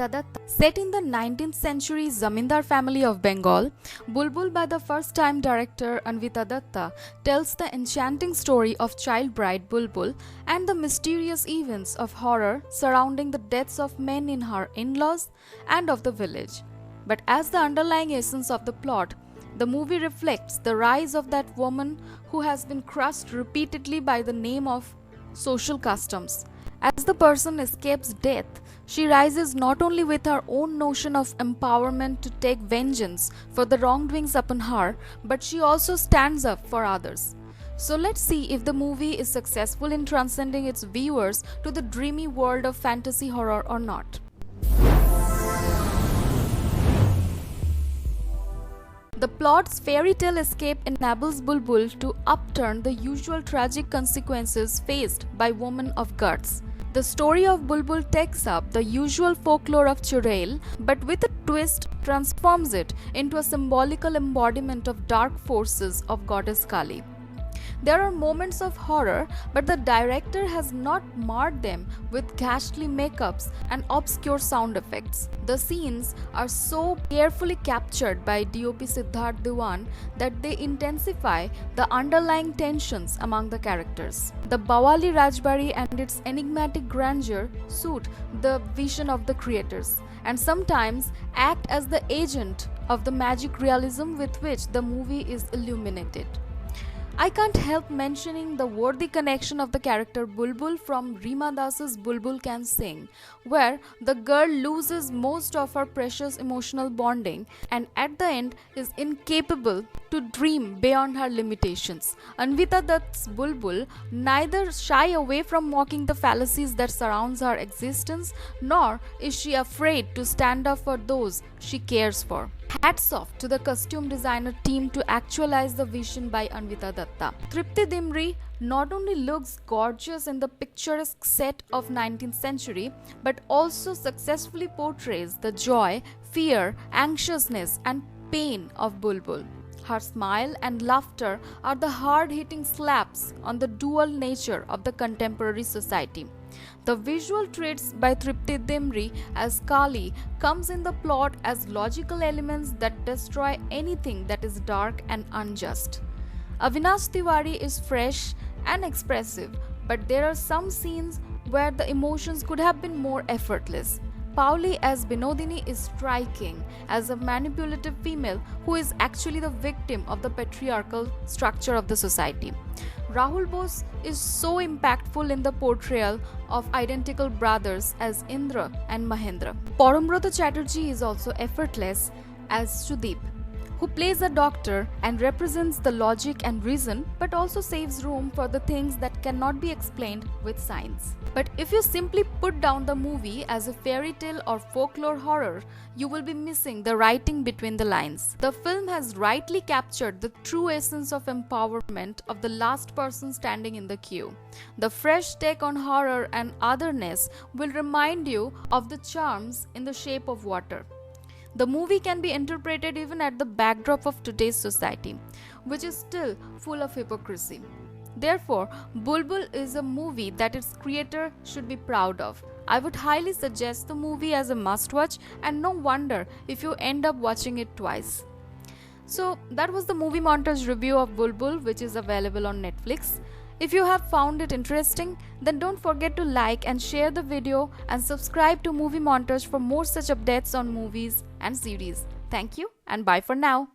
Anvita Datta. Set in the 19th century Zamindar family of Bengal, Bulbul by the first-time director Anvita Datta tells the enchanting story of child bride Bulbul and the mysterious events of horror surrounding the deaths of men in her in-laws and of the village. But as the underlying essence of the plot, the movie reflects the rise of that woman who has been crushed repeatedly by the name of social customs. As the person escapes death, she rises not only with her own notion of empowerment to take vengeance for the wrongdoings upon her, but she also stands up for others. So let's see if the movie is successful in transcending its viewers to the dreamy world of fantasy horror or not. The plot's fairy tale escape enables Bulbul to upturn the usual tragic consequences faced by women of guts. The story of Bulbul takes up the usual folklore of Churail, but with a twist transforms it into a symbolical embodiment of dark forces of goddess Kali. There are moments of horror, but the director has not marred them with ghastly makeups and obscure sound effects. The scenes are so carefully captured by DOP Siddharth Diwan that they intensify the underlying tensions among the characters. The Bawali Rajbari and its enigmatic grandeur suit the vision of the creators, and sometimes act as the agent of the magic realism with which the movie is illuminated. I can't help mentioning the worthy connection of the character Bulbul from Reema Das's Bulbul Can Sing, where the girl loses most of her precious emotional bonding and at the end is incapable to dream beyond her limitations. Anvita Dutt's Bulbul neither shy away from mocking the fallacies that surrounds her existence, nor is she afraid to stand up for those she cares for. Hats off to the costume designer team to actualize the vision by Anvita Datta. Tripti Dimri not only looks gorgeous in the picturesque set of 19th century, but also successfully portrays the joy, fear, anxiousness and pain of Bulbul. Her smile and laughter are the hard-hitting slaps on the dual nature of the contemporary society. The visual traits by Tripti Dimri as Kali comes in the plot as logical elements that destroy anything that is dark and unjust. Avinash Tiwari is fresh and expressive, but there are some scenes where the emotions could have been more effortless. Pauli as Binodini is striking as a manipulative female who is actually the victim of the patriarchal structure of the society. Rahul Bose is so impactful in the portrayal of identical brothers as Indra and Mahendra. Parambrata Chatterjee is also effortless as Sudeep, who plays a doctor and represents the logic and reason but also saves room for the things that cannot be explained with science. But if you simply put down the movie as a fairy tale or folklore horror, you will be missing the writing between the lines. The film has rightly captured the true essence of empowerment of the last person standing in the queue. The fresh take on horror and otherness will remind you of the charms in the shape of water. The movie can be interpreted even at the backdrop of today's society, which is still full of hypocrisy. Therefore, Bulbul is a movie that its creator should be proud of. I would highly suggest the movie as a must-watch, and no wonder if you end up watching it twice. So that was the movie montage review of Bulbul, which is available on Netflix. If you have found it interesting, then don't forget to like and share the video and subscribe to Movie Montage for more such updates on movies and series. Thank you and bye for now.